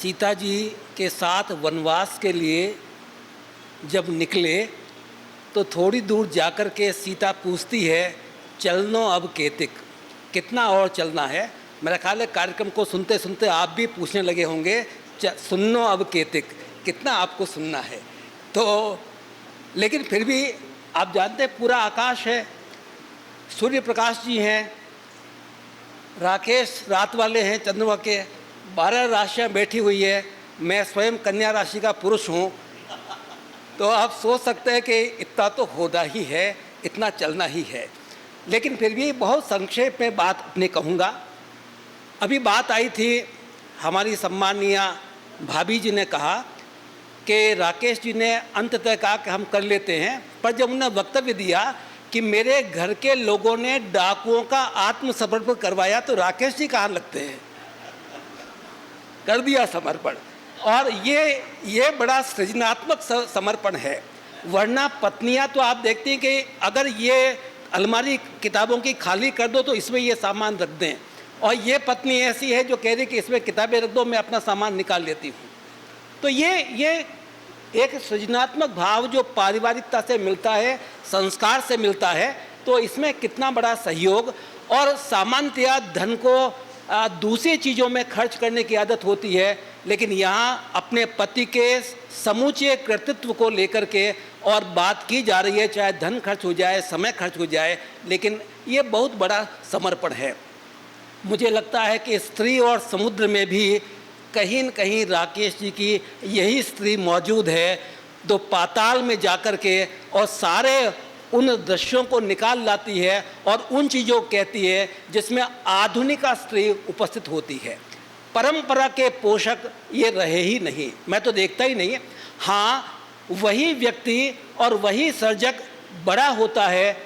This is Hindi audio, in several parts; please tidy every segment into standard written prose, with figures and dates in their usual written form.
सीता जी के साथ वनवास के लिए जब निकले तो थोड़ी दूर जाकर के सीता पूछती है, चलनो अब केतिक, कितना और चलना है। मेरा ख्याल है कार्यक्रम को सुनते सुनते आप भी पूछने लगे होंगे, सुननो अब केतिक, कितना आपको सुनना है। तो लेकिन फिर भी आप जानते हैं पूरा आकाश है, सूर्य प्रकाश जी हैं, राकेश रात वाले हैं, चंद्रमा के 12 राशियाँ बैठी हुई है, मैं स्वयं कन्या राशि का पुरुष हूँ। तो आप सोच सकते हैं कि इतना तो होना ही है, इतना चलना ही है। लेकिन फिर भी बहुत संक्षेप में बात अपने कहूँगा। अभी बात आई थी, हमारी सम्मानीय भाभी जी ने कहा कि राकेश जी ने अंत तक कहा कि हम कर लेते हैं, पर जब उन्होंने वक्तव्य दिया कि मेरे घर के लोगों ने डाकुओं का आत्मसमर्पण करवाया, तो राकेश जी कहाँ लगते हैं, कर दिया समर्पण। और ये बड़ा सृजनात्मक समर्पण है। वरना पत्नियां तो आप देखती हैं कि अगर ये अलमारी किताबों की खाली कर दो तो इसमें ये सामान रख दें, और ये पत्नी ऐसी है जो कह रही कि इसमें किताबें रख दो, मैं अपना सामान निकाल लेती हूँ। तो ये एक सृजनात्मक भाव जो पारिवारिकता से मिलता है, संस्कार से मिलता है, तो इसमें कितना बड़ा सहयोग। और सामान्यतया धन को दूसरी चीज़ों में खर्च करने की आदत होती है, लेकिन यहाँ अपने पति के समूचे कृतित्व को लेकर के और बात की जा रही है, चाहे धन खर्च हो जाए, समय खर्च हो जाए, लेकिन ये बहुत बड़ा समर्पण है। मुझे लगता है कि स्त्री और समुद्र में भी कहीं न कहीं राकेश जी की यही स्त्री मौजूद है, जो पाताल में जाकर के और सारे उन दृश्यों को निकाल लाती है और उन चीज़ों को कहती है जिसमें आधुनिका स्त्री उपस्थित होती है। परंपरा के पोषक ये रहे ही नहीं, मैं तो देखता ही नहीं। हाँ, वही व्यक्ति और वही सर्जक बड़ा होता है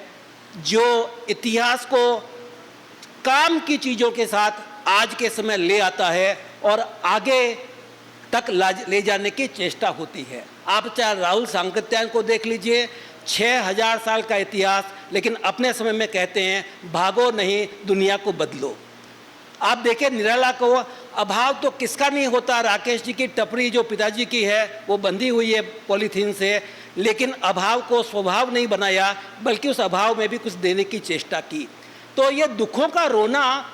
जो इतिहास को काम की चीज़ों के साथ आज के समय ले आता है और आगे तक ले जाने की चेष्टा होती है। आप चाहे राहुल सांकृत्यायन को देख लीजिए, 6000 साल का इतिहास, लेकिन अपने समय में कहते हैं भागो नहीं, दुनिया को बदलो। आप देखें निराला को अभाव तो किसका नहीं होता। राकेश जी की टपरी जो पिताजी की है वो बंधी हुई है पॉलीथीन से, लेकिन अभाव को स्वभाव नहीं बनाया, बल्कि उस अभाव में भी कुछ देने की चेष्टा की। तो ये दुखों का रोना,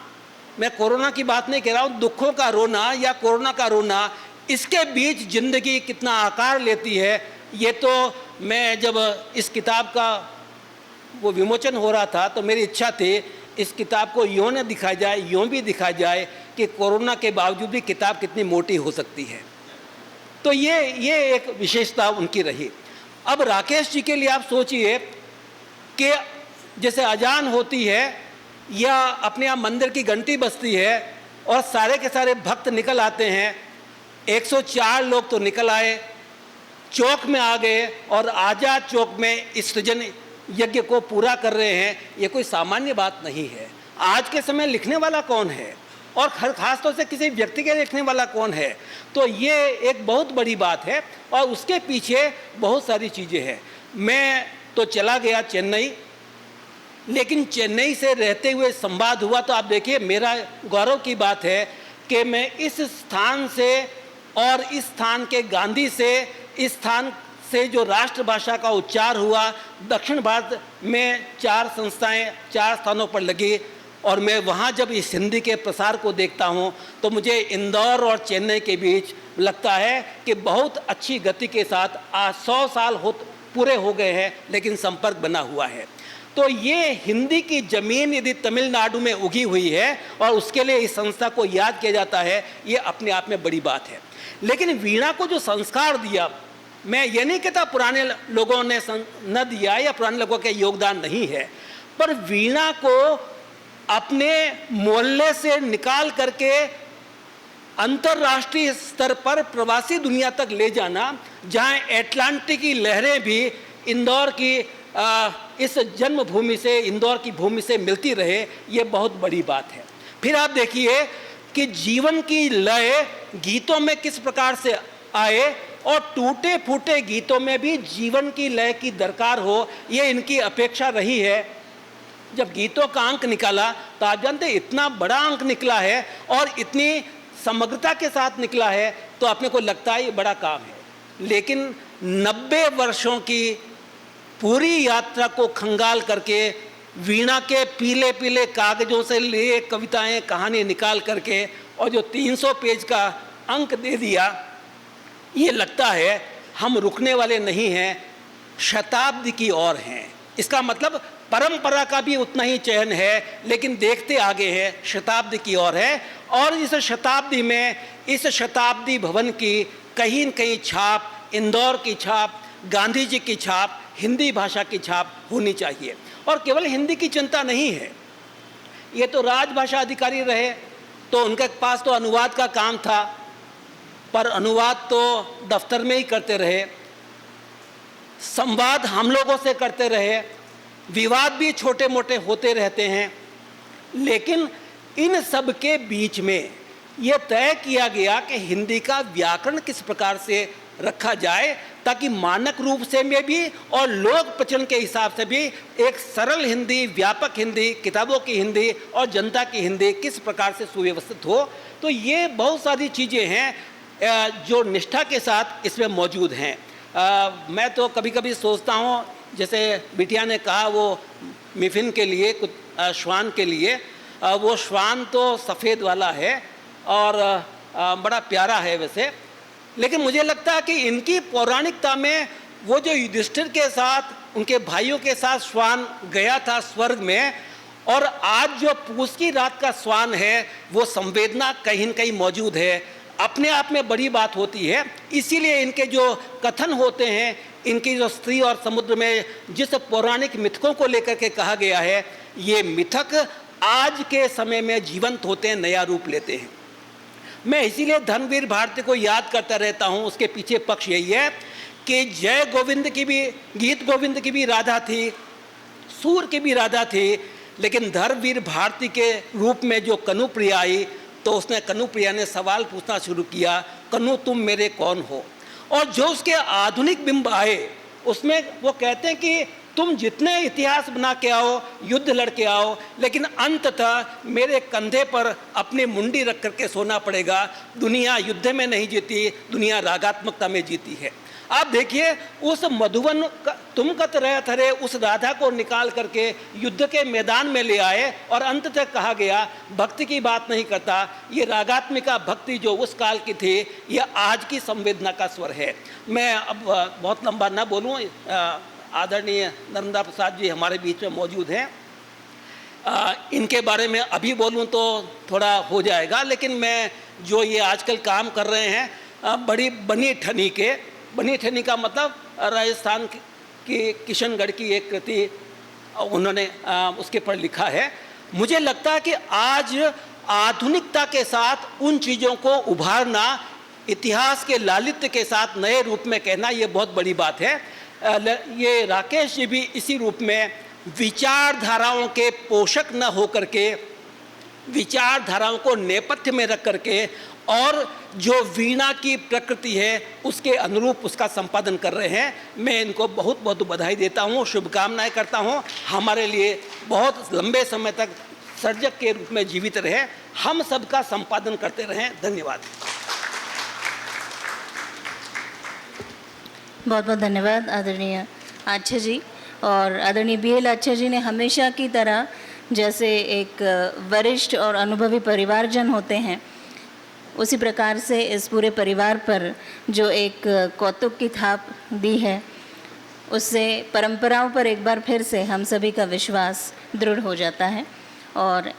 मैं कोरोना की बात नहीं कह रहा हूँ, दुखों का रोना या कोरोना का रोना, इसके बीच जिंदगी कितना आकार लेती है, ये तो मैं जब इस किताब का वो विमोचन हो रहा था तो मेरी इच्छा थी इस किताब को यूँ न दिखाया जाए, यूँ भी दिखाया जाए कि कोरोना के बावजूद भी किताब कितनी मोटी हो सकती है। तो ये एक विशेषता उनकी रही। अब राकेश जी के लिए आप सोचिए कि जैसे अजान होती है या अपने यहाँ मंदिर की घंटी बजती है और सारे के सारे भक्त निकल आते हैं, 104 लोग तो निकल आए, चौक में आ गए और आज़ाद चौक में इस सृजन यज्ञ को पूरा कर रहे हैं। ये कोई सामान्य बात नहीं है। आज के समय लिखने वाला कौन है और खास तौर से किसी व्यक्ति के लिखने वाला कौन है, तो ये एक बहुत बड़ी बात है और उसके पीछे बहुत सारी चीज़ें हैं। मैं तो चला गया चेन्नई, लेकिन चेन्नई से रहते हुए संवाद हुआ, तो आप देखिए मेरा गौरव की बात है कि मैं इस स्थान से और इस स्थान के गांधी से, इस स्थान से जो राष्ट्रभाषा का उच्चार हुआ, दक्षिण भारत में 4 संस्थाएं 4 स्थानों पर लगी, और मैं वहाँ जब इस हिंदी के प्रसार को देखता हूँ तो मुझे इंदौर और चेन्नई के बीच लगता है कि बहुत अच्छी गति के साथ आज 100 साल पूरे हो गए हैं, लेकिन संपर्क बना हुआ है। तो ये हिंदी की ज़मीन यदि तमिलनाडु में उगी हुई है और उसके लिए इस संस्था को याद किया जाता है, ये अपने आप में बड़ी बात है। लेकिन वीणा को जो संस्कार दिया, मैं ये नहीं कहता पुराने लोगों ने न दिया या पुराने लोगों के योगदान नहीं है, पर वीणा को अपने मोहल्ले से निकाल करके अंतर्राष्ट्रीय स्तर पर प्रवासी दुनिया तक ले जाना, जहाँ एटलांटिक की लहरें भी इंदौर की इस जन्मभूमि से, इंदौर की भूमि से मिलती रहे, ये बहुत बड़ी बात है। फिर आप देखिए कि जीवन की लय गीतों में किस प्रकार से आए और टूटे फूटे गीतों में भी जीवन की लय की दरकार हो, ये इनकी अपेक्षा रही है। जब गीतों का अंक निकाला तो आप जानते इतना बड़ा अंक निकला है और इतनी समग्रता के साथ निकला है तो अपने को लगता है ये बड़ा काम है। लेकिन 90 वर्षों की पूरी यात्रा को खंगाल करके वीणा के पीले पीले कागजों से लिए कविताएं कहानी निकाल करके और जो 300 पेज का अंक दे दिया, ये लगता है हम रुकने वाले नहीं हैं, शताब्दी की ओर हैं। इसका मतलब परंपरा का भी उतना ही चयन है, लेकिन देखते आगे है, शताब्दी की ओर है। और इस शताब्दी में इस शताब्दी भवन की कहीं न कहीं छाप, इंदौर की छाप, गांधी जी की छाप, हिंदी भाषा की छाप होनी चाहिए। और केवल हिंदी की चिंता नहीं है, ये तो राजभाषा अधिकारी रहे तो उनके पास तो अनुवाद का काम था, पर अनुवाद तो दफ्तर में ही करते रहे, संवाद हम लोगों से करते रहे, विवाद भी छोटे मोटे होते रहते हैं। लेकिन इन सब के बीच में ये तय किया गया कि हिंदी का व्याकरण किस प्रकार से रखा जाए ताकि मानक रूप से में भी और लोक प्रचलन के हिसाब से भी एक सरल हिंदी, व्यापक हिंदी, किताबों की हिंदी और जनता की हिंदी किस प्रकार से सुव्यवस्थित हो। तो ये बहुत सारी चीज़ें हैं जो निष्ठा के साथ इसमें मौजूद हैं। मैं तो कभी कभी सोचता हूँ, जैसे बिटिया ने कहा वो मिफिन के लिए, कुछ श्वान के लिए, वो श्वान तो सफ़ेद वाला है और बड़ा प्यारा है वैसे, लेकिन मुझे लगता है कि इनकी पौराणिकता में वो जो युधिष्ठिर के साथ, उनके भाइयों के साथ श्वान गया था स्वर्ग में, और आज जो पूस की रात का श्वान है वो संवेदना कहीं न कहीं मौजूद है, अपने आप में बड़ी बात होती है। इसीलिए इनके जो कथन होते हैं, इनकी जो स्त्री और समुद्र में जिस पौराणिक मिथकों को लेकर के कहा गया है, ये मिथक आज के समय में जीवंत होते हैं, नया रूप लेते हैं। मैं इसीलिए धर्मवीर भारती को याद करता रहता हूँ। उसके पीछे पक्ष यही है कि जय गोविंद की भी, गीत गोविंद की भी राधा थी, सूर की भी राधा थी, लेकिन धर्मवीर भारती के रूप में जो कनुप्रिया आई तो उसने, कनुप्रिया ने सवाल पूछना शुरू किया, कनु तुम मेरे कौन हो। और जो उसके आधुनिक बिंब आए उसमें वो कहते हैं कि तुम जितने इतिहास बना के आओ, युद्ध लड़के आओ, लेकिन अंततः मेरे कंधे पर अपनी मुंडी रख करके सोना पड़ेगा। दुनिया युद्ध में नहीं जीती, दुनिया रागात्मकता में जीती है। आप देखिए उस मधुवन तुम कत रह थरे, उस राधा को निकाल करके युद्ध के मैदान में ले आए और अंततः कहा गया भक्ति की बात नहीं करता, ये रागात्मिका भक्ति जो उस काल की थी, ये आज की संवेदना का स्वर है। मैं अब बहुत लंबा ना बोलूँ, आदरणीय नर्मदा प्रसाद जी हमारे बीच में मौजूद हैं, इनके बारे में अभी बोलूं तो थोड़ा हो जाएगा, लेकिन मैं जो ये आजकल काम कर रहे हैं बड़ी बनी ठनी का मतलब राजस्थान की किशनगढ़ की एक कृति उन्होंने उसके पर लिखा है। मुझे लगता है कि आज आधुनिकता के साथ उन चीज़ों को उभारना, इतिहास के लालित्य के साथ नए रूप में कहना, ये बहुत बड़ी बात है। ये राकेश जी भी इसी रूप में विचारधाराओं के पोषक न होकर के, विचारधाराओं को नेपथ्य में रख करके और जो वीणा की प्रकृति है उसके अनुरूप उसका संपादन कर रहे हैं। मैं इनको बहुत बहुत बधाई देता हूँ, शुभकामनाएं करता हूँ। हमारे लिए बहुत लंबे समय तक सर्जक के रूप में जीवित रहे, हम सबका संपादन करते रहें। धन्यवाद। बहुत बहुत धन्यवाद आदरणीय आच्छा जी। और आदरणीय BL आच्छा जी ने हमेशा की तरह, जैसे एक वरिष्ठ और अनुभवी परिवारजन होते हैं, उसी प्रकार से इस पूरे परिवार पर जो एक कौतुक की थाप दी है, उससे परंपराओं पर एक बार फिर से हम सभी का विश्वास दृढ़ हो जाता है। और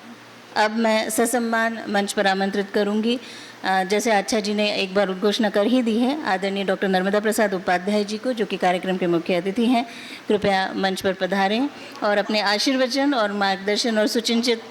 अब मैं ससम्मान मंच पर आमंत्रित करूंगी, जैसे आच्छा जी ने एक बार उद्घोषणा कर ही दी है, आदरणीय डॉक्टर नर्मदा प्रसाद उपाध्याय जी को, जो कि कार्यक्रम के मुख्य अतिथि हैं, कृपया मंच पर पधारें और अपने आशीर्वचन और मार्गदर्शन और सुचिंतित